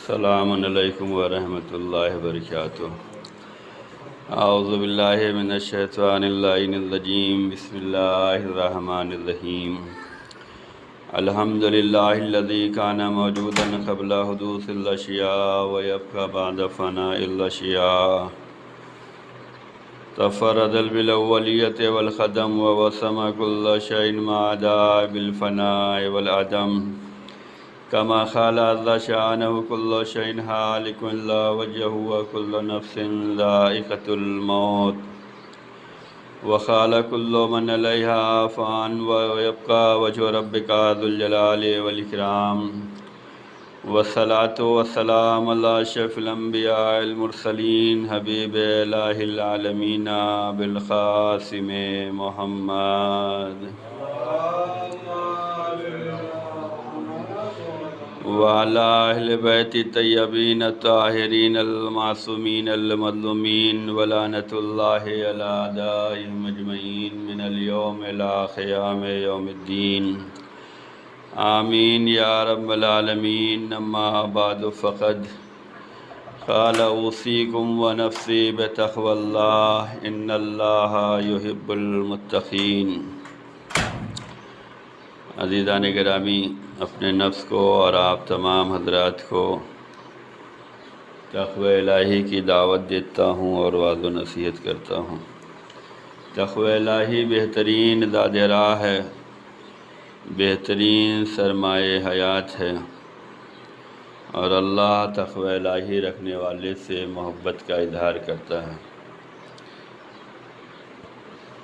السلام علیکم ورحمۃ اللہ وبرکاتہ۔ اعوذ باللہ من الشیطان اللعین الرجیم، بسم اللہ الرحمن الرحیم۔ الحمد للہ الذی کان موجودا قبل حدوث الاشیاء ویبقی بعد فناء الاشیاء، تفرد بالاولیۃ والقدم ووسم کل شیء ما عدا بالفناء والعدم، کما قال عز شأنہ کل شیء ہالک الا وجہہ وکل نفس ذائقۃ الموت، وقال کل من علیہا فان ویبقی وجہ ربک ذو الجلال والاکرام، والصلاۃ والسلام علی اشرف الانبیاء المرسلین حبیب الہ العالمین بالقاسم محمد وعلی اہل بیت الطیبین الطاہرین المعصومین المظلومین ولعنۃ اللہ علی اعدائہم اجمعین من اليوم الی قیام یوم الدین، آمین یا رب العالمین۔ اما بعد فقد قال اوصیکم ونفسی بتقوی اللہ، ان اللہ یحب المتقین۔ عزیزان گرامی، اپنے نفس کو اور آپ تمام حضرات کو تقوی الہی کی دعوت دیتا ہوں اور وعظ و نصیحت کرتا ہوں۔ تقوی الہی بہترین زاد راہ ہے، بہترین سرمایہ حیات ہے، اور اللہ تقوی الہی رکھنے والے سے محبت کا اظہار کرتا ہے۔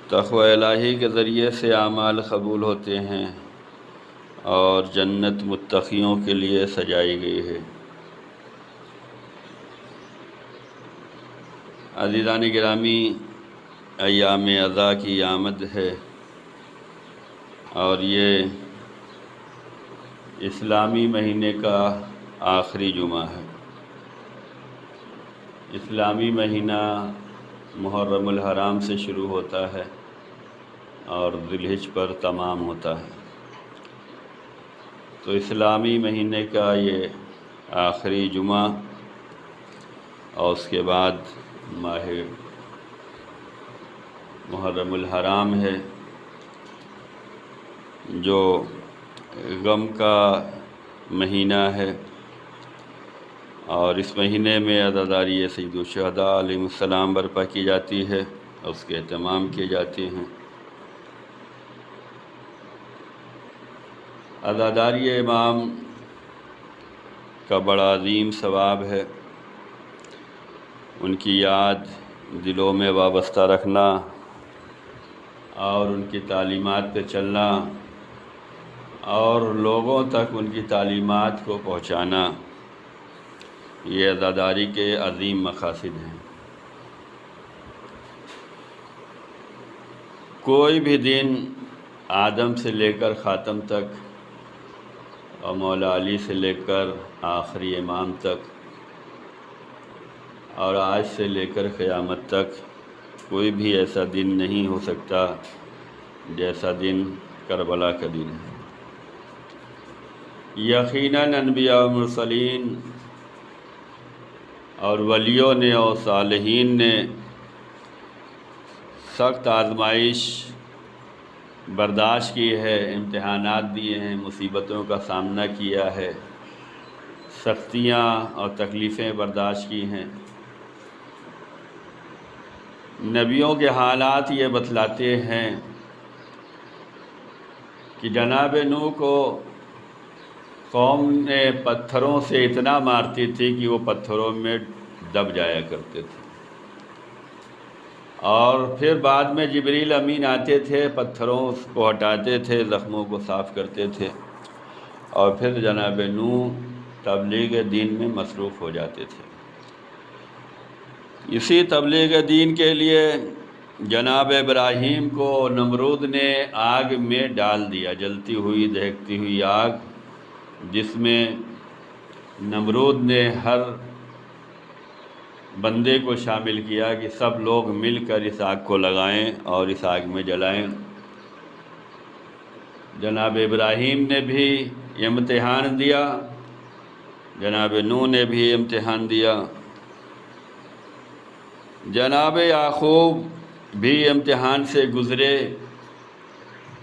تقوی الہی کے ذریعے سے اعمال قبول ہوتے ہیں اور جنت متقیوں کے لیے سجائی گئی ہے۔ عزیزان گرامی، ایام عزا کی آمد ہے اور یہ اسلامی مہینے کا آخری جمعہ ہے۔ اسلامی مہینہ محرم الحرام سے شروع ہوتا ہے اور ذی الحجہ پر تمام ہوتا ہے، تو اسلامی مہینے کا یہ آخری جمعہ اور اس کے بعد ماہ محرم الحرام ہے، جو غم کا مہینہ ہے، اور اس مہینے میں عزاداری سید الشہداء علیہ السلام برپا کی جاتی ہے اور اس کے اہتمام کیے جاتے ہیں۔ عزاداری امام کا بڑا عظیم ثواب ہے، ان کی یاد دلوں میں وابستہ رکھنا اور ان کی تعلیمات پہ چلنا اور لوگوں تک ان کی تعلیمات کو پہنچانا، یہ عزاداری کے عظیم مقاصد ہیں۔ کوئی بھی دن آدم سے لے کر خاتم تک اور مولا علی سے لے کر آخری امام تک اور آج سے لے کر قیامت تک کوئی بھی ایسا دن نہیں ہو سکتا جیسا دن کربلا کا دن ہے۔ یقیناً انبیاء و مرسلین اور ولیوں نے اور صالحین نے سخت آزمائش برداشت کی ہے، امتحانات دیے ہیں، مصیبتوں کا سامنا کیا ہے، سختیاں اور تکلیفیں برداشت کی ہیں۔ نبیوں کے حالات یہ بتلاتے ہیں کہ جناب نوح کو قوم نے پتھروں سے اتنا مارتی تھی کہ وہ پتھروں میں دب جایا کرتے تھے، اور پھر بعد میں جبریل امین آتے تھے، پتھروں کو ہٹاتے تھے، زخموں کو صاف کرتے تھے، اور پھر جناب نوح تبلیغ دین میں مصروف ہو جاتے تھے۔ اسی تبلیغ دین کے لیے جناب ابراہیم کو نمرود نے آگ میں ڈال دیا، جلتی ہوئی دہکتی ہوئی آگ، جس میں نمرود نے ہر بندے کو شامل کیا کہ سب لوگ مل کر اس آگ کو لگائیں اور اس آگ میں جلائیں۔ جناب ابراہیم نے بھی امتحان دیا جناب نوح نے بھی امتحان دیا، جناب یعقوب بھی امتحان سے گزرے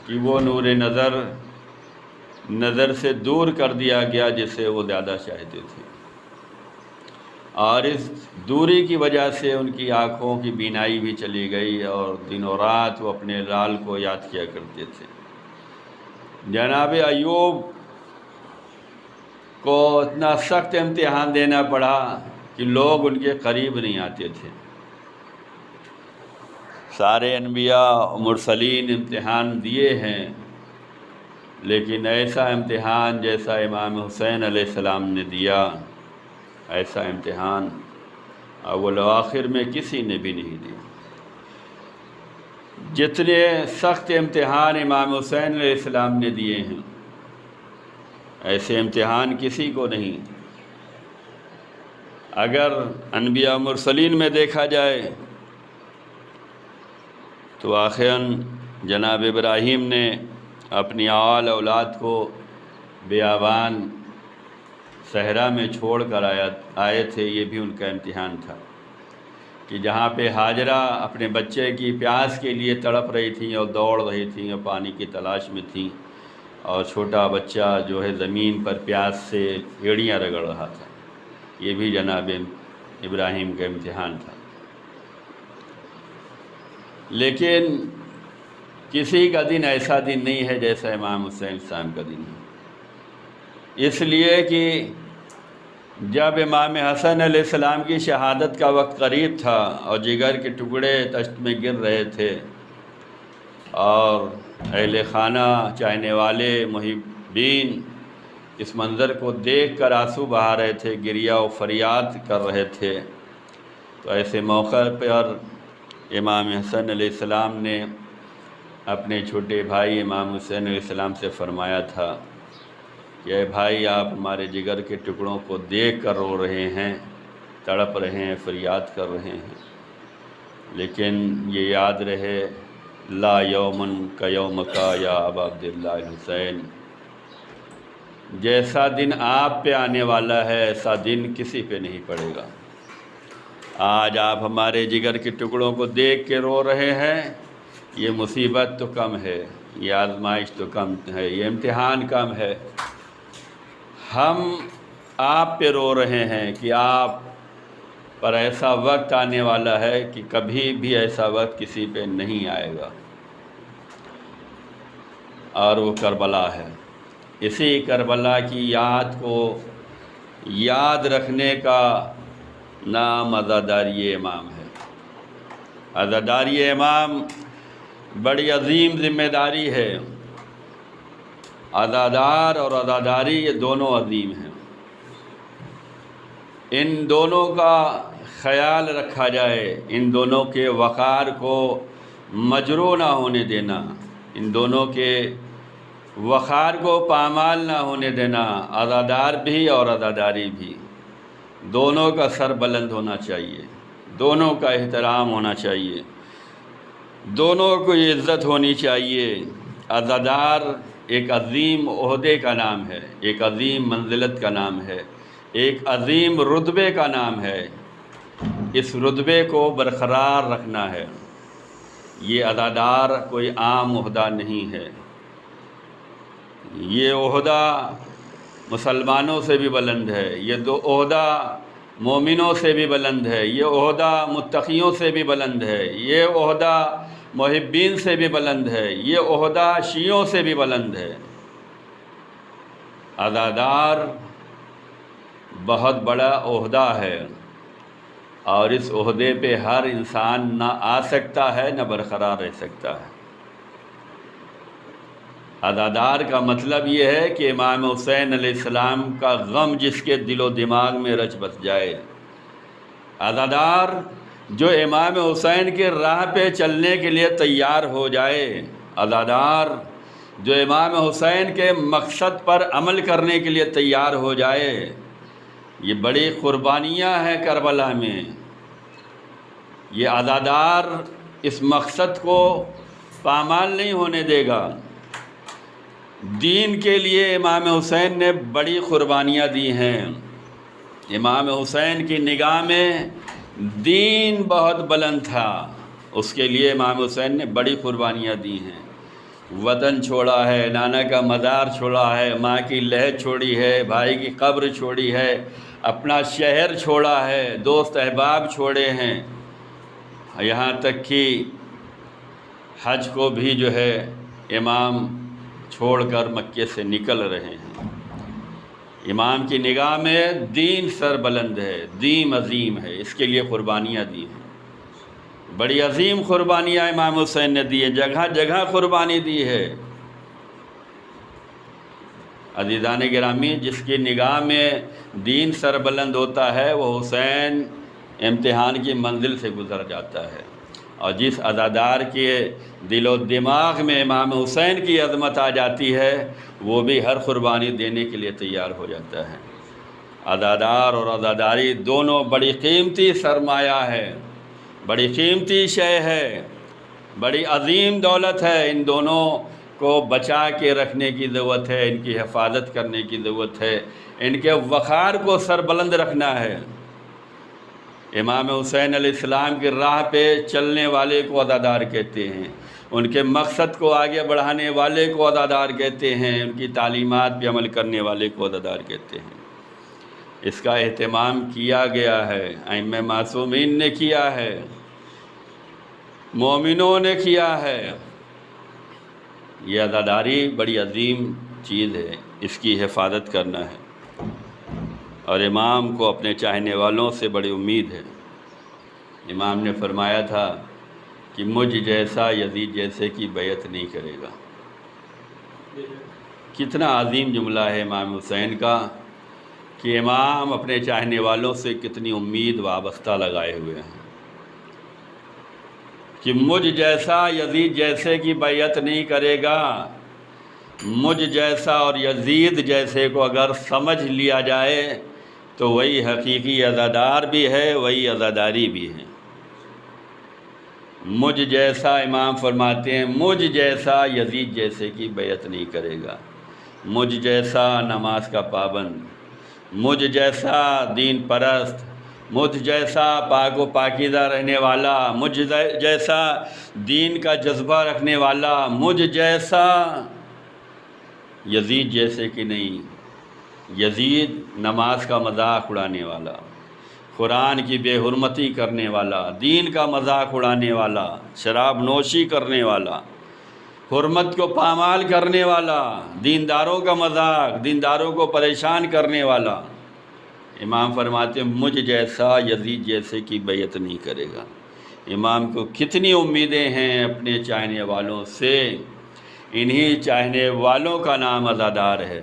کہ وہ نور نظر سے دور کر دیا گیا جسے وہ زیادہ چاہتے تھے، اور اس دوری کی وجہ سے ان کی آنکھوں کی بینائی بھی چلی گئی اور دن و رات وہ اپنے لال کو یاد کیا کرتے تھے۔ جناب ایوب کو اتنا سخت امتحان دینا پڑا کہ لوگ ان کے قریب نہیں آتے تھے۔ سارے انبیاء و مرسلین امتحان دیے ہیں، لیکن ایسا امتحان جیسا امام حسین علیہ السلام نے دیا، ایسا امتحان اول و آخر میں کسی نے بھی نہیں دیا۔ جتنے سخت امتحان امام حسین علیہ السلام نے دیے ہیں، ایسے امتحان کسی کو نہیں۔ اگر انبیاء مرسلین میں دیکھا جائے تو آخراً جناب ابراہیم نے اپنی آل اولاد کو بیابان صحرا میں چھوڑ کر آئے تھے، یہ بھی ان کا امتحان تھا کہ جہاں پہ ہاجرہ اپنے بچے کی پیاس کے لیے تڑپ رہی تھیں اور دوڑ رہی تھیں اور پانی کی تلاش میں تھیں، اور چھوٹا بچہ جو ہے زمین پر پیاس سے ایڑیاں رگڑ رہا تھا، یہ بھی جناب ابراہیم کا امتحان تھا۔ لیکن کسی کا دن ایسا دن نہیں ہے جیسا امام حسین السلام کا دن ہے، اس لیے کہ جب امام حسن علیہ السلام کی شہادت کا وقت قریب تھا اور جگر کے ٹکڑے تشت میں گر رہے تھے اور اہل خانہ چاہنے والے محبین اس منظر کو دیکھ کر آنسو بہا رہے تھے، گریہ و فریاد کر رہے تھے، تو ایسے موقع پر امام حسن علیہ السلام نے اپنے چھوٹے بھائی امام حسین علیہ السلام سے فرمایا تھا کہ اے بھائی، آپ ہمارے جگر کے ٹکڑوں کو دیکھ کر رو رہے ہیں، تڑپ رہے ہیں، فریاد کر رہے ہیں، لیکن یہ یاد رہے لا یومن کا یوم کا یا ابا عبداللہ حسین، جیسا دن آپ پہ آنے والا ہے ایسا دن کسی پہ نہیں پڑے گا۔ آج آپ ہمارے جگر کے ٹکڑوں کو دیکھ کے رو رہے ہیں، یہ مصیبت تو کم ہے، یہ آزمائش تو کم ہے، یہ امتحان کم ہے، ہم آپ پہ رو رہے ہیں کہ آپ پر ایسا وقت آنے والا ہے کہ کبھی بھی ایسا وقت کسی پہ نہیں آئے گا، اور وہ کربلا ہے۔ اسی کربلا کی یاد کو یاد رکھنے کا نام عزاداری امام ہے۔ عزاداری امام بڑی عظیم ذمہ داری ہے۔ عزادار اور عزاداری یہ دونوں عظیم ہیں، ان دونوں کا خیال رکھا جائے، ان دونوں کے وقار کو مجروح نہ ہونے دینا، ان دونوں کے وقار کو پامال نہ ہونے دینا۔ عزادار بھی اور عزاداری بھی، دونوں کا سر بلند ہونا چاہیے، دونوں کا احترام ہونا چاہیے، دونوں کو عزت ہونی چاہیے۔ عزادار ایک عظیم عہدے کا نام ہے، ایک عظیم منزلت کا نام ہے، ایک عظیم رتبے کا نام ہے، اس رتبے کو برقرار رکھنا ہے۔ یہ عزادار کوئی عام عہدہ نہیں ہے، یہ عہدہ مسلمانوں سے بھی بلند ہے، یہ عہدہ مومنوں سے بھی بلند ہے، یہ عہدہ متقیوں سے بھی بلند ہے، یہ عہدہ محبین سے بھی بلند ہے، یہ عہدہ شیعوں سے بھی بلند ہے۔ عزادار بہت بڑا عہدہ ہے، اور اس عہدے پہ ہر انسان نہ آ سکتا ہے نہ برقرار رہ سکتا ہے۔ عزادار کا مطلب یہ ہے کہ امام حسین علیہ السلام کا غم جس کے دل و دماغ میں رچ بس جائے۔ عزادار جو امام حسین کے راہ پہ چلنے کے لیے تیار ہو جائے، عزادار جو امام حسین کے مقصد پر عمل کرنے کے لیے تیار ہو جائے۔ یہ بڑی قربانیاں ہیں کربلا میں، یہ عزادار اس مقصد کو پامال نہیں ہونے دے گا۔ دین کے لیے امام حسین نے بڑی قربانیاں دی ہیں، امام حسین کی نگاہ میں دین بہت بلند تھا، اس کے لیے امام حسین نے بڑی قربانیاں دی ہیں، وطن چھوڑا ہے، نانا کا مزار چھوڑا ہے، ماں کی لہد چھوڑی ہے، بھائی کی قبر چھوڑی ہے، اپنا شہر چھوڑا ہے، دوست احباب چھوڑے ہیں، یہاں تک کہ حج کو بھی جو ہے امام چھوڑ کر مکے سے نکل رہے ہیں۔ امام کی نگاہ میں دین سر بلند ہے، دین عظیم ہے، اس کے لیے قربانیاں دی ہیں، بڑی عظیم قربانیاں امام حسین نے دی ہیں، جگہ جگہ قربانی دی ہے۔ عزیزان گرامی، جس کی نگاہ میں دین سر بلند ہوتا ہے وہ حسین امتحان کی منزل سے گزر جاتا ہے، اور جس عزادار کے دل و دماغ میں امام حسین کی عظمت آ جاتی ہے وہ بھی ہر قربانی دینے کے لیے تیار ہو جاتا ہے۔ عزادار اور عزاداری دونوں بڑی قیمتی سرمایہ ہے، بڑی قیمتی شے ہے، بڑی عظیم دولت ہے، ان دونوں کو بچا کے رکھنے کی ضرورت ہے، ان کی حفاظت کرنے کی ضرورت ہے، ان کے وقار کو سربلند رکھنا ہے۔ امام حسین علیہ السلام کی راہ پہ چلنے والے کو عزادار کہتے ہیں، ان کے مقصد کو آگے بڑھانے والے کو عزادار کہتے ہیں، ان کی تعلیمات پہ عمل کرنے والے کو عزادار کہتے ہیں۔ اس کا اہتمام کیا گیا ہے، ائمہ معصومین نے کیا ہے، مومنوں نے کیا ہے۔ یہ عزاداری بڑی عظیم چیز ہے، اس کی حفاظت کرنا ہے، اور امام کو اپنے چاہنے والوں سے بڑی امید ہے۔ امام نے فرمایا تھا کہ مجھ جیسا یزید جیسے کی بیعت نہیں کرے گا۔ کتنا عظیم جملہ ہے امام حسین کا کہ امام اپنے چاہنے والوں سے کتنی امید وابستہ لگائے ہوئے ہیں کہ مجھ جیسا یزید جیسے کی بیعت نہیں کرے گا۔ مجھ جیسا اور یزید جیسے کو اگر سمجھ لیا جائے تو وہی حقیقی عزادار بھی ہے، وہی عزاداری بھی ہے۔ مجھ جیسا، امام فرماتے ہیں، مجھ جیسا یزید جیسے کی بیعت نہیں کرے گا، مجھ جیسا نماز کا پابند، مجھ جیسا دین پرست، مجھ جیسا پاک و پاکیزہ رہنے والا، مجھ جیسا دین کا جذبہ رکھنے والا، مجھ جیسا یزید جیسے کہ نہیں۔ یزید نماز کا مذاق اڑانے والا، قرآن کی بے حرمتی کرنے والا، دین کا مذاق اڑانے والا، شراب نوشی کرنے والا، حرمت کو پامال کرنے والا، دینداروں کا مذاق، دینداروں کو پریشان کرنے والا۔ امام فرماتے ہیں مجھ جیسا یزید جیسے کی بیعت نہیں کرے گا۔ امام کو کتنی امیدیں ہیں اپنے چاہنے والوں سے، انہی چاہنے والوں کا نام عزادار ہے،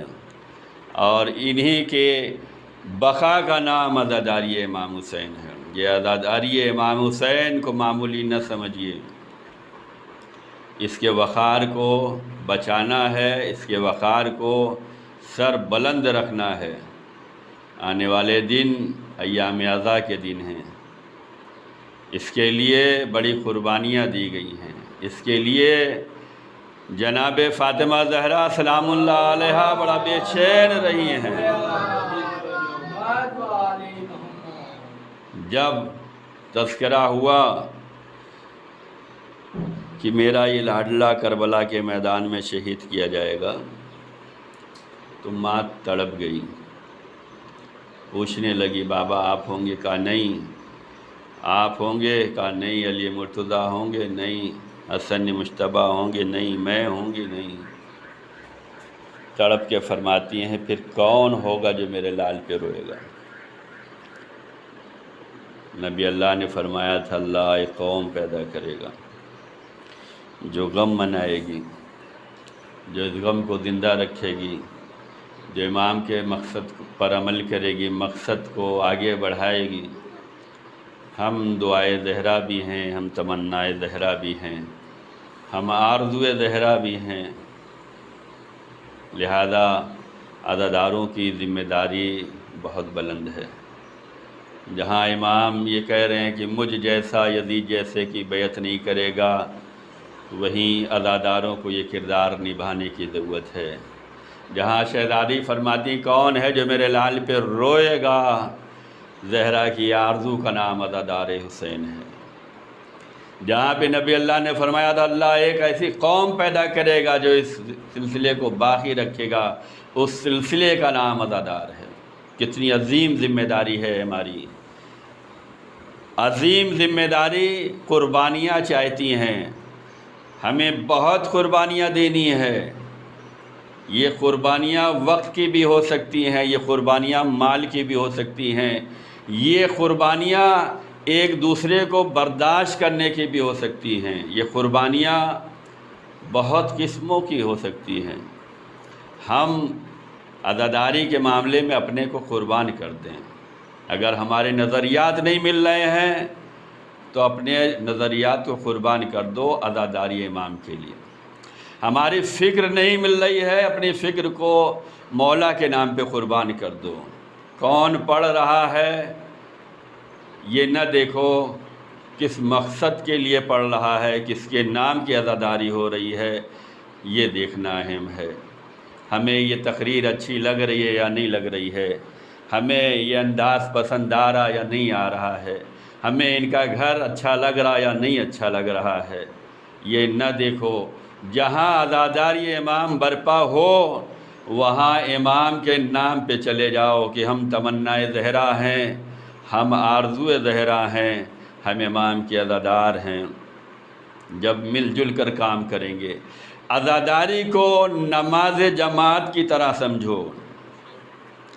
اور انہی کے بقا کا نام عزاداری امام حسین ہے۔ یہ عزاداری امام حسین کو معمولی نہ سمجھیے، اس کے وقار کو بچانا ہے، اس کے وقار کو سر بلند رکھنا ہے۔ آنے والے دن ایام عزا کے دن ہیں، اس کے لیے بڑی قربانیاں دی گئی ہیں، اس کے لیے جناب فاطمہ زہرا سلام اللہ علیہا بڑا بے چین رہی ہیں۔ جب تذکرہ ہوا کہ میرا یہ لاڈلا کربلا کے میدان میں شہید کیا جائے گا تو ماں تڑپ گئی، پوچھنے لگی بابا آپ ہوں گے؟ کہا نہیں۔ آپ ہوں گے؟ کہا نہیں۔ علی مرتضیٰ ہوں گے؟ نہیں۔ حسن مجتبیٰ ہوں گے؟ نہیں۔ میں ہوں گی؟ نہیں۔ تڑپ کے فرماتی ہیں پھر کون ہوگا جو میرے لال پہ روئے گا؟ نبی اللہ نے فرمایا تھا اللہ ایک قوم پیدا کرے گا جو غم منائے گی، جو اس غم کو زندہ رکھے گی، جو امام کے مقصد پر عمل کرے گی، مقصد کو آگے بڑھائے گی۔ ہم دعائے زہرا بھی ہیں، ہم تمنائے زہرا بھی ہیں، ہم آرزوئے زہرا بھی ہیں، لہذا عزاداروں کی ذمہ داری بہت بلند ہے۔ جہاں امام یہ کہہ رہے ہیں کہ مجھ جیسا یزید جیسے کی بیعت نہیں کرے گا، وہیں عزاداروں کو یہ کردار نبھانے کی ضرورت ہے۔ جہاں شہزادی فرماتی کون ہے جو میرے لال پہ روئے گا، زہرا کی آرزو کا نام عزادار حسین ہے۔ جہاں پہ نبی اللہ نے فرمایا تھا اللہ ایک ایسی قوم پیدا کرے گا جو اس سلسلے کو باقی رکھے گا، اس سلسلے کا نام عزادار ہے۔ کتنی عظیم ذمہ داری ہے ہماری، عظیم ذمہ داری، قربانیاں چاہتی ہیں، ہمیں بہت قربانیاں دینی ہے۔ یہ قربانیاں وقت کی بھی ہو سکتی ہیں، یہ قربانیاں مال کی بھی ہو سکتی ہیں، یہ قربانیاں ایک دوسرے کو برداشت کرنے کی بھی ہو سکتی ہیں، یہ قربانیاں بہت قسموں کی ہو سکتی ہیں۔ ہم عزاداری کے معاملے میں اپنے کو قربان کر دیں۔ اگر ہمارے نظریات نہیں مل رہے ہیں تو اپنے نظریات کو قربان کر دو عزاداری امام کے لیے۔ ہماری فکر نہیں مل رہی ہے، اپنی فکر کو مولا کے نام پہ قربان کر دو۔ کون پڑھ رہا ہے یہ نہ دیکھو کس مقصد کے لیے پڑھ رہا ہے، کس کے نام کی عزاداری ہو رہی ہے، یہ دیکھنا اہم ہے۔ ہمیں یہ تقریر اچھی لگ رہی ہے یا نہیں لگ رہی ہے، ہمیں یہ انداز پسند آ رہا یا نہیں آ رہا ہے، ہمیں ان کا گھر اچھا لگ رہا یا نہیں اچھا لگ رہا ہے، یہ نہ دیکھو۔ جہاں عزاداری امام برپا ہو وہاں امام کے نام پہ چلے جاؤ کہ ہم تمنائے زہرا ہیں، ہم آرزو زہرا ہیں، ہم امام کے عزادار ہیں۔ جب مل جل کر کام کریں گے، عزاداری کو نماز جماعت کی طرح سمجھو۔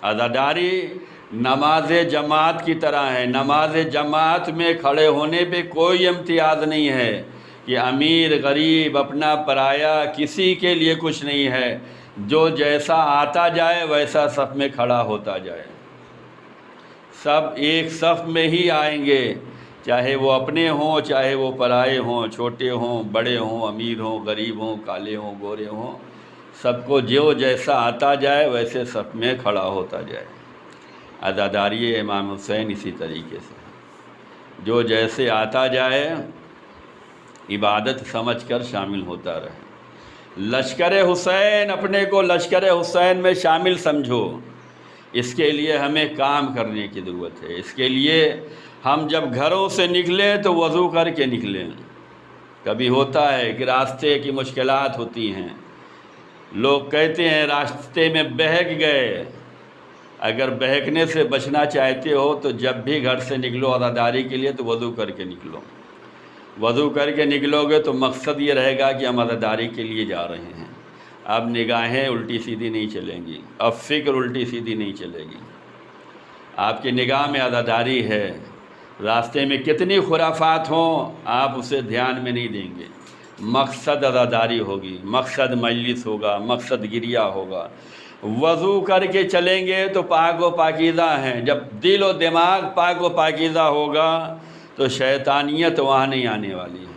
عزاداری نماز جماعت کی طرح ہے۔ نماز جماعت میں کھڑے ہونے پہ کوئی امتیاز نہیں ہے کہ امیر غریب اپنا پرایا، کسی کے لیے کچھ نہیں ہے۔ جو جیسا آتا جائے ویسا صف میں کھڑا ہوتا جائے، سب ایک صف میں ہی آئیں گے، چاہے وہ اپنے ہوں چاہے وہ پرائے ہوں، چھوٹے ہوں بڑے ہوں، امیر ہوں غریب ہوں، کالے ہوں گورے ہوں، سب کو جو جیسا آتا جائے ویسے صف میں کھڑا ہوتا جائے۔ عزاداری امام حسین اسی طریقے سے، جو جیسے آتا جائے عبادت سمجھ کر شامل ہوتا رہے۔ لشکر حسین، اپنے کو لشکر حسین میں شامل سمجھو۔ اس کے لیے ہمیں کام کرنے کی ضرورت ہے۔ اس کے لیے ہم جب گھروں سے نکلیں تو وضو کر کے نکلیں۔ کبھی ہوتا ہے کہ راستے کی مشکلات ہوتی ہیں، لوگ کہتے ہیں راستے میں بہک گئے۔ اگر بہکنے سے بچنا چاہتے ہو تو جب بھی گھر سے نکلو عزاداری کے لیے تو وضو کر کے نکلو۔ وضو کر کے نکلو گے تو مقصد یہ رہے گا کہ ہم عزاداری کے لیے جا رہے ہیں۔ اب نگاہیں الٹی سیدھی نہیں چلیں گی، اب فکر الٹی سیدھی نہیں چلے گی۔ آپ کی نگاہ میں عزاداری ہے، راستے میں کتنی خرافات ہوں آپ اسے دھیان میں نہیں دیں گے۔ مقصد عزاداری ہوگی، مقصد مجلس ہوگا، مقصد گریہ ہوگا۔ وضو کر کے چلیں گے تو پاک و پاکیزہ ہیں۔ جب دل و دماغ پاک و پاکیزہ ہوگا تو شیطانیت وہاں نہیں آنے والی ہے۔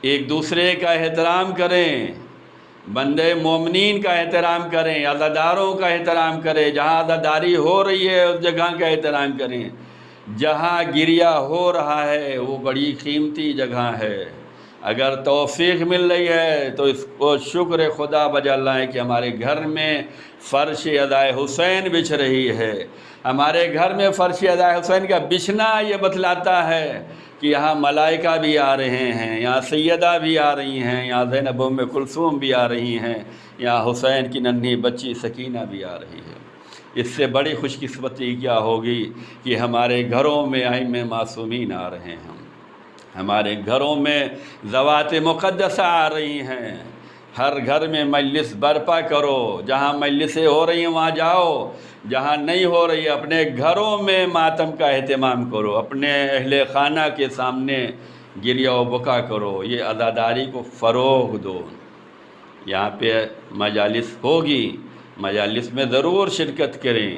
ایک دوسرے کا احترام کریں، بندے مومنین کا احترام کریں، عزاداروں کا احترام کریں۔ جہاں عزاداری ہو رہی ہے اس جگہ کا احترام کریں۔ جہاں گریہ ہو رہا ہے وہ بڑی قیمتی جگہ ہے۔ اگر توفیق مل رہی ہے تو اس کو شکر خدا بجا لائیں کہ ہمارے گھر میں فرش ادائے حسین بچھ رہی ہے۔ ہمارے گھر میں فرش ادائے حسین کا بچھنا یہ بتلاتا ہے کہ یہاں ملائکہ بھی آ رہے ہیں، یہاں سیدہ بھی آ رہی ہیں، یہاں زینب ام کلثوم بھی آ رہی ہیں، یہاں حسین کی ننھی بچی سکینہ بھی آ رہی ہے۔ اس سے بڑی خوش قسمتی کیا ہوگی کہ ہمارے گھروں میں ائمہ معصومین آ رہے ہیں، ہمارے گھروں میں ذوات مقدسہ آ رہی ہیں۔ ہر گھر میں مجلس برپا کرو، جہاں مجلسیں ہو رہی ہیں وہاں جاؤ، جہاں نہیں ہو رہی ہے اپنے گھروں میں ماتم کا اہتمام کرو، اپنے اہل خانہ کے سامنے گریہ و بکا کرو، یہ عزاداری کو فروغ دو۔ یہاں پہ مجالس ہوگی، مجالس میں ضرور شرکت کریں،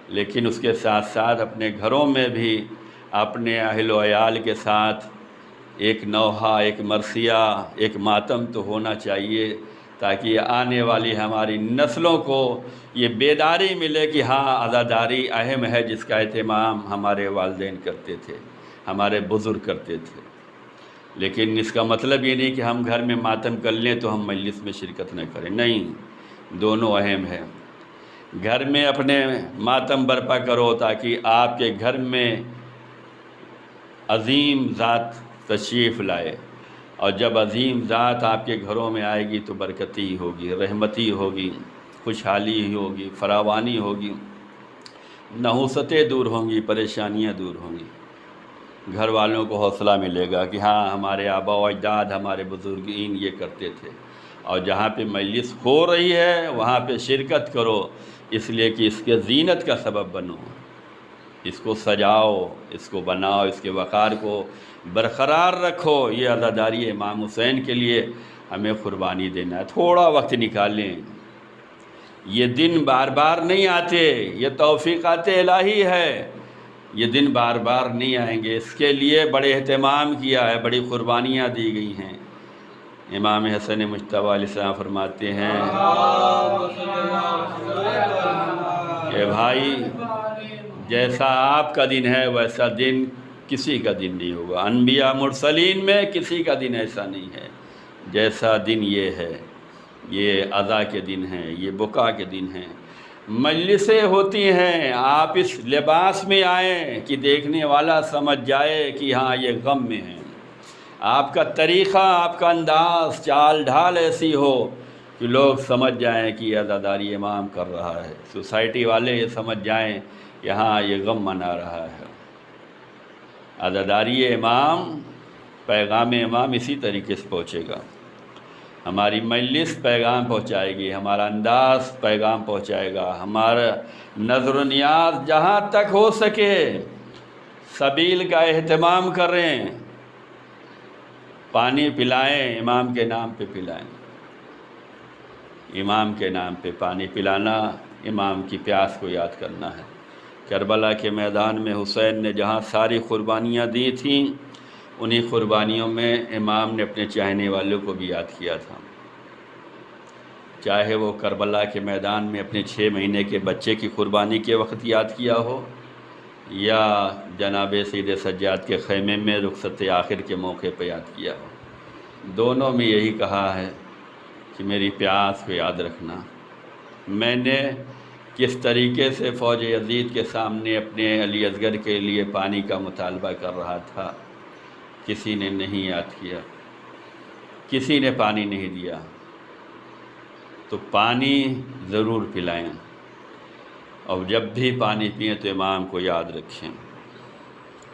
لیکن اس کے ساتھ ساتھ اپنے گھروں میں بھی اپنے اہل و عیال کے ساتھ ایک نوحہ، ایک مرثیہ، ایک ماتم تو ہونا چاہیے، تاکہ آنے والی ہماری نسلوں کو یہ بیداری ملے کہ ہاں عزاداری اہم ہے، جس کا اہتمام ہمارے والدین کرتے تھے، ہمارے بزرگ کرتے تھے۔ لیکن اس کا مطلب یہ نہیں کہ ہم گھر میں ماتم کر لیں تو ہم مجلس میں شرکت نہ کریں، نہیں، دونوں اہم ہے۔ گھر میں اپنے ماتم برپا کرو تاکہ آپ کے گھر میں عظیم ذات تشریف لائے، اور جب عظیم ذات آپ کے گھروں میں آئے گی تو برکتی ہوگی، رحمتی ہوگی، خوشحالی ہوگی، فراوانی ہوگی، نحوستیں دور ہوں گی، پریشانیاں دور ہوں گی۔ گھر والوں کو حوصلہ ملے گا کہ ہاں ہمارے آباء و اجداد، ہمارے بزرگین یہ کرتے تھے، اور جہاں پہ مجلس ہو رہی ہے وہاں پہ شرکت کرو، اس لیے کہ اس کے زینت کا سبب بنو، اس کو سجاؤ، اس کو بناؤ، اس کے وقار کو برقرار رکھو۔ یہ عزاداری امام حسین کے لیے ہمیں قربانی دینا ہے۔ تھوڑا وقت نکالیں، یہ دن بار بار نہیں آتے، یہ توفیقات الہی ہے، یہ دن بار بار نہیں آئیں گے۔ اس کے لیے بڑے اہتمام کیا ہے، بڑی قربانیاں دی گئی ہیں۔ امام حسن مجتبیٰ علیہ السلام فرماتے ہیں کہ بھائی جیسا آپ کا دن ہے ویسا دن کسی کا دن نہیں ہوگا، انبیاء مرسلین میں کسی کا دن ایسا نہیں ہے جیسا دن یہ ہے۔ یہ عزا کے دن ہیں، یہ بکا کے دن ہیں، مجلسیں ہوتی ہیں، آپ اس لباس میں آئیں کہ دیکھنے والا سمجھ جائے کہ ہاں یہ غم میں ہیں۔ آپ کا طریقہ، آپ کا انداز، چال ڈھال ایسی ہو کہ لوگ سمجھ جائیں کہ یہ عزاداری امام کر رہا ہے، سوسائٹی والے یہ سمجھ جائیں کہ ہاں یہ غم منا رہا ہے۔ عزاداری امام، پیغام امام اسی طریقے سے پہنچے گا۔ ہماری مجلس پیغام پہنچائے گی، ہمارا انداز پیغام پہنچائے گا، ہمارا نظر و نیاز جہاں تک ہو سکے سبیل کا اہتمام کریں، پانی پلائیں، امام کے نام پہ پلائیں۔ امام کے نام پہ پانی پلانا، امام کی پیاس کو یاد کرنا ہے۔ کربلا کے میدان میں حسین نے جہاں ساری قربانیاں دی تھیں، انہی قربانیوں میں امام نے اپنے چاہنے والوں کو بھی یاد کیا تھا، چاہے وہ کربلا کے میدان میں اپنے 6 مہینے کے بچے کی قربانی کے وقت یاد کیا ہو، یا جناب سید سجاد کے خیمے میں رخصت آخر کے موقع پہ یاد کیا ہو۔ دونوں میں یہی کہا ہے کہ میری پیاس کو یاد رکھنا، میں نے کس طریقے سے فوج یزید کے سامنے اپنے علی اصغر کے لیے پانی کا مطالبہ کر رہا تھا، کسی نے نہیں یاد کیا، کسی نے پانی نہیں دیا، تو پانی ضرور پلائیں، اور جب بھی پانی پئیں تو امام کو یاد رکھیں۔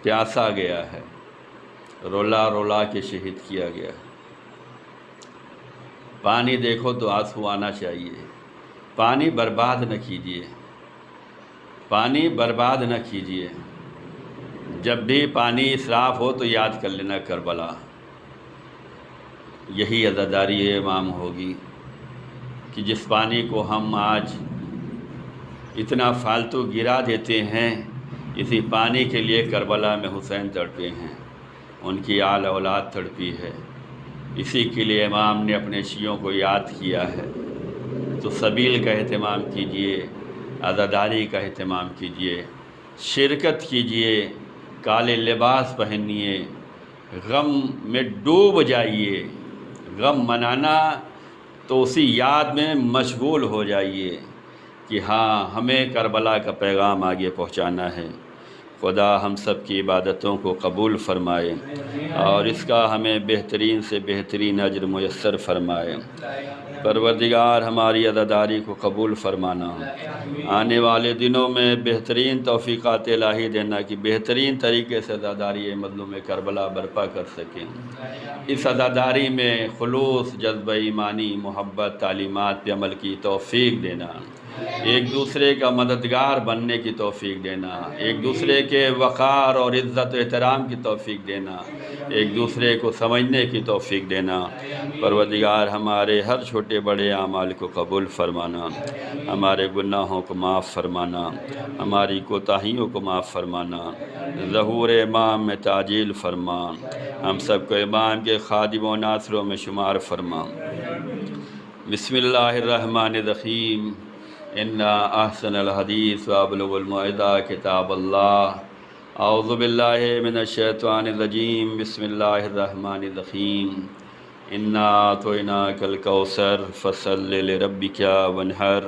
پیاسا گیا ہے، رولا رولا کے شہید کیا گیا ہے، پانی دیکھو تو آنسو آنا چاہیے۔ پانی برباد نہ کیجیے، پانی برباد نہ کیجیے۔ جب بھی پانی اسراف ہو تو یاد کر لینا کربلا۔ یہی عزاداری امام ہوگی کہ جس پانی کو ہم آج اتنا فالتو گرا دیتے ہیں، اسی پانی کے لیے کربلا میں حسین تڑپے ہیں، ان کی آل اولاد تڑپی ہے، اسی کے لیے امام نے اپنے شیعوں کو یاد کیا ہے۔ تو سبیل کا اہتمام کیجئے، عزاداری کا اہتمام کیجئے، شرکت کیجئے، کالے لباس پہنیے، غم میں ڈوب جائیے۔ غم منانا تو اسی یاد میں مشغول ہو جائیے کہ ہاں ہمیں کربلا کا پیغام آگے پہنچانا ہے۔ خدا ہم سب کی عبادتوں کو قبول فرمائے اور اس کا ہمیں بہترین سے بہترین اجر میسر فرمائے۔ پروردگار ہماری عزاداری کو قبول فرمانا، آنے والے دنوں میں بہترین توفیقات الہی دینا کہ بہترین طریقے سے عزاداری مظلوم کربلا برپا کر سکیں۔ اس عزاداری میں خلوص، جذبہ ایمانی، محبت، تعلیمات پہ عمل کی توفیق دینا، ایک دوسرے کا مددگار بننے کی توفیق دینا، ایک دوسرے کے وقار اور عزت و احترام کی توفیق دینا، ایک دوسرے کو سمجھنے کی توفیق دینا۔ پروردگار ہمارے ہر چھوٹے بڑے اعمال کو قبول فرمانا، ہمارے گناہوں کو معاف فرمانا، ہماری کوتاہیوں کو معاف فرمانا، ظہور امام میں تعجیل فرما، ہم سب کو امام کے خادم و ناصروں میں شمار فرما۔ بسم اللہ الرحمن الرحیم۔ انا احسن الحدیث وابلغ الموعظہ کتاب اللہ۔ اعوذ باللہ من الشیطان الرجیم۔ بسم اللہ الرحمن الرحیم۔ انا اعطیناک الکوثر فصل لربک وانحر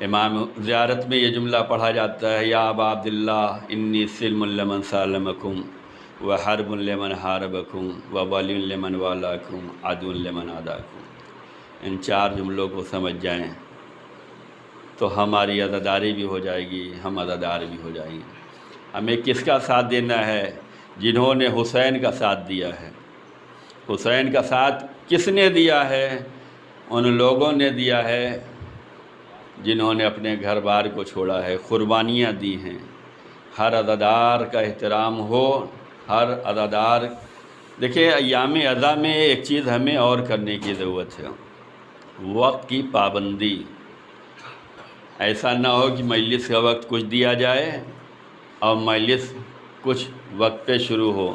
امام زیارت میں یہ جملہ پڑھا جاتا ہے، یا ابا عبداللہ انی سلم لمن سالمکم و حرب لمن حاربکم و ولی لمن والاکم عدو لمن عاداکم۔ ان 4 جملوں کو سمجھ جائیں تو ہماری عزاداری بھی ہو جائے گی، ہم عزادار بھی ہو جائیں گے۔ ہمیں کس کا ساتھ دینا ہے؟ جنہوں نے حسین کا ساتھ دیا ہے۔ حسین کا ساتھ کس نے دیا ہے؟ ان لوگوں نے دیا ہے جنہوں نے اپنے گھر بار کو چھوڑا ہے، قربانیاں دی ہیں۔ ہر عزادار کا احترام ہو، ہر عزادار۔ دیکھیں ایام عزا میں ایک چیز ہمیں اور کرنے کی ضرورت ہے، وقت کی پابندی۔ ایسا نہ ہو کہ مجلس کا وقت کچھ دیا جائے اور مجلس کچھ وقت پہ شروع ہو،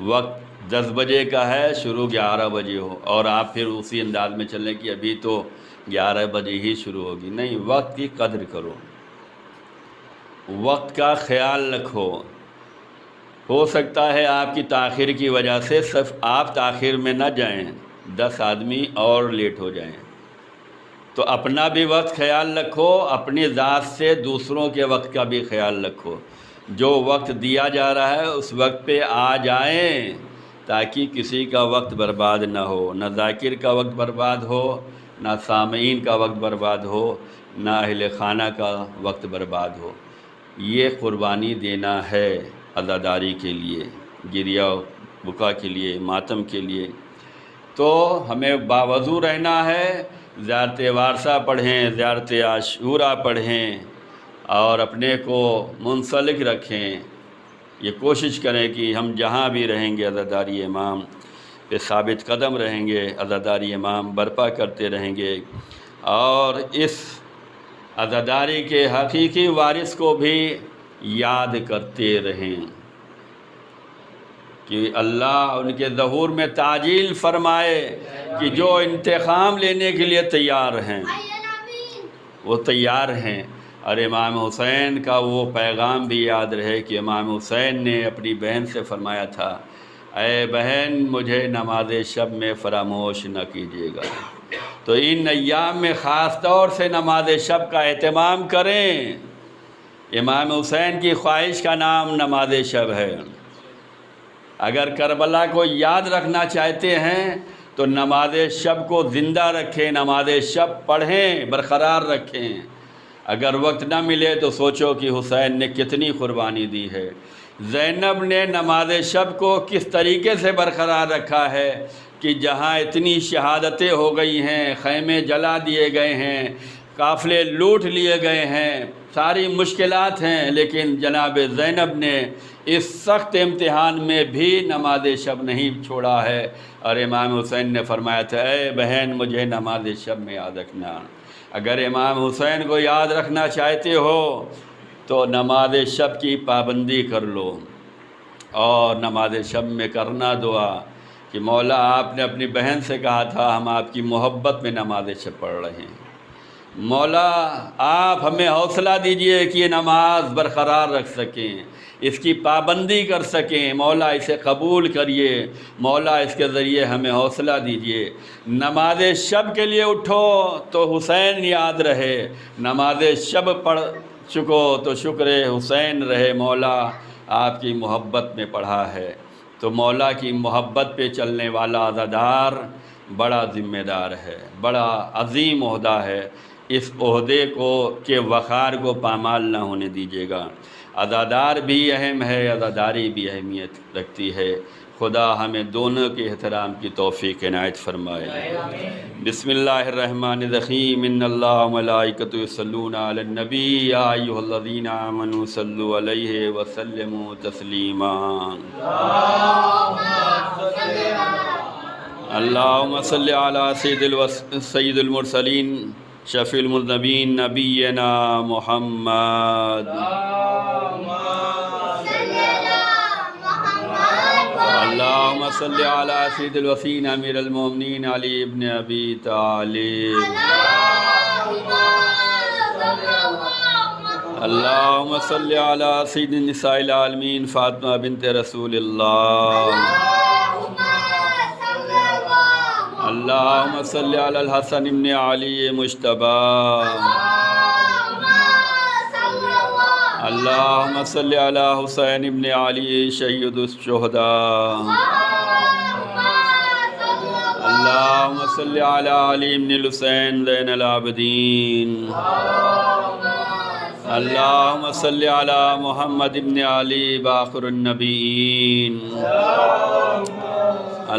وقت 10 بجے کا ہے، شروع 11 بجے ہو، اور آپ پھر اسی انداز میں چلیں کہ ابھی تو 11 بجے ہی شروع ہوگی۔ نہیں، وقت کی قدر کرو، وقت کا خیال رکھو۔ ہو سکتا ہے آپ کی تاخیر کی وجہ سے صرف آپ تاخیر میں نہ جائیں، 10 آدمی اور لیٹ ہو جائیں، تو اپنا بھی وقت خیال رکھو، اپنی ذات سے دوسروں کے وقت کا بھی خیال رکھو۔ جو وقت دیا جا رہا ہے اس وقت پہ آ جائیں تاکہ کسی کا وقت برباد نہ ہو، نہ ذاکر کا وقت برباد ہو، نہ سامعین کا وقت برباد ہو، نہ اہل خانہ کا وقت برباد ہو۔ یہ قربانی دینا ہے عزاداری کے لیے، گریہ بکا کے لیے، ماتم کے لیے۔ تو ہمیں باوضو رہنا ہے، زیارت وارثہ پڑھیں، زیارت عاشورہ پڑھیں، اور اپنے کو منسلک رکھیں۔ یہ کوشش کریں کہ ہم جہاں بھی رہیں گے عزاداری امام پہ ثابت قدم رہیں گے، عزاداری امام برپا کرتے رہیں گے، اور اس عزاداری کے حقیقی وارث کو بھی یاد کرتے رہیں کہ اللہ ان کے ظہور میں تعجیل فرمائے کہ جو انتقام لینے کے لیے تیار ہیں وہ تیار ہیں۔ اور امام حسین کا وہ پیغام بھی یاد رہے کہ امام حسین نے اپنی بہن سے فرمایا تھا، اے بہن مجھے نماز شب میں فراموش نہ کیجیے گا۔ تو ان ایام میں خاص طور سے نماز شب کا اہتمام کریں۔ امام حسین کی خواہش کا نام نماز شب ہے۔ اگر کربلا کو یاد رکھنا چاہتے ہیں تو نماز شب کو زندہ رکھیں، نماز شب پڑھیں، برقرار رکھیں۔ اگر وقت نہ ملے تو سوچو کہ حسین نے کتنی قربانی دی ہے، زینب نے نماز شب کو کس طریقے سے برقرار رکھا ہے کہ جہاں اتنی شہادتیں ہو گئی ہیں، خیمے جلا دیے گئے ہیں، قافلے لوٹ لیے گئے ہیں، ساری مشکلات ہیں، لیکن جناب زینب نے اس سخت امتحان میں بھی نماز شب نہیں چھوڑا ہے۔ اور امام حسین نے فرمایا تھا، اے بہن مجھے نماز شب میں یاد رکھنا۔ اگر امام حسین کو یاد رکھنا چاہتے ہو تو نماز شب کی پابندی کر لو، اور نماز شب میں کرنا دعا کہ مولا آپ نے اپنی بہن سے کہا تھا ہم آپ کی محبت میں نماز شب پڑھ رہے ہیں، مولا آپ ہمیں حوصلہ دیجئے کہ یہ نماز برقرار رکھ سکیں، اس کی پابندی کر سکیں، مولا اسے قبول کریے، مولا اس کے ذریعے ہمیں حوصلہ دیجئے۔ نماز شب کے لیے اٹھو تو حسین یاد رہے، نماز شب پڑھ چکو تو شکر حسین رہے، مولا آپ کی محبت میں پڑھا ہے۔ تو مولا کی محبت پہ چلنے والا عزادار بڑا ذمہ دار ہے، بڑا عظیم عہدہ ہے۔ اس عہدے کو کے وقار کو پامال نہ ہونے دیجیے گا۔ عزادار بھی اہم ہے، عزاداری بھی اہمیت رکھتی ہے۔ خدا ہمیں دونوں کے احترام کی توفیق عنایت فرمائے۔ بسم اللہ الرحمن الرحیم، ان اللہ و ملائکتہ یصلون علی النبی یا ایھا الذین آمنوا صلوا علیہ وسلموا تسلیما۔ اللہم صل علی سید المرسلین شفیع المذنبین نبینا محمد۔ اللہم صل علی سید الوصین امیر المومنین علی ابن ابی طالب۔ اللہم صل علی سید النساء العالمین فاطمہ بنت رسول اللہ۔ اللہم صل علی الحسن ابن علی مجتبی۔ اللهم صل على حسین ابن علی سید الشہداء اللهم صل على علی ابن الحسین زین العابدین اللهم صل على محمد ابن علی باقر النبیین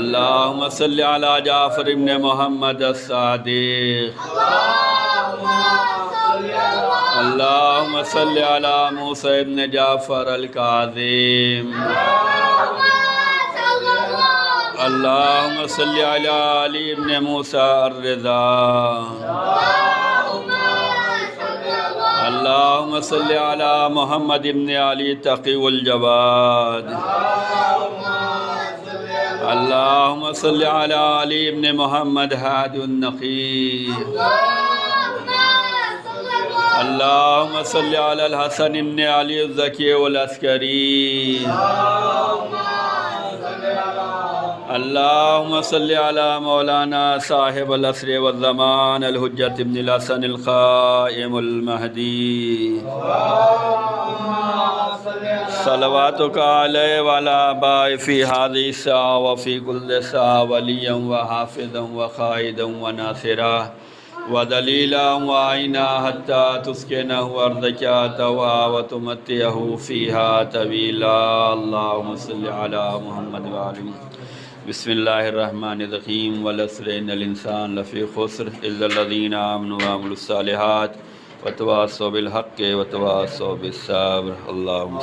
اللهم صل على جعفر ابن محمد الصادق اللهم صل على موسى ابن جعفر الكاظم اللهم صل على علي ابن موسى الرضا اللهم صل على محمد ابن علي التقي الجواد اللهم صل على علي ابن محمد هادي النقي اللهم صل على الحسن ابن علي الزكي والعسكري اللهم صل على مولانا صاحب العصر والزمان الحجة ابن الحسن القائم المهدي صلواتك عليه وعلى آبائه في هذه الساعة وفي كل ساعة وليا وحافظا وقائدا وناصرا ودليلا وعينا حتى تسكنه أرضك طوعا وتمتعه فيها طويلا اللهم صل على محمد وعلى بسم الله الرحمن الرحيم والعصر إن الإنسان لفي خسر إلا الذين آمنوا وعملوا الصالحات وتواصوا بالحق وتواصوا بالصبر اللهم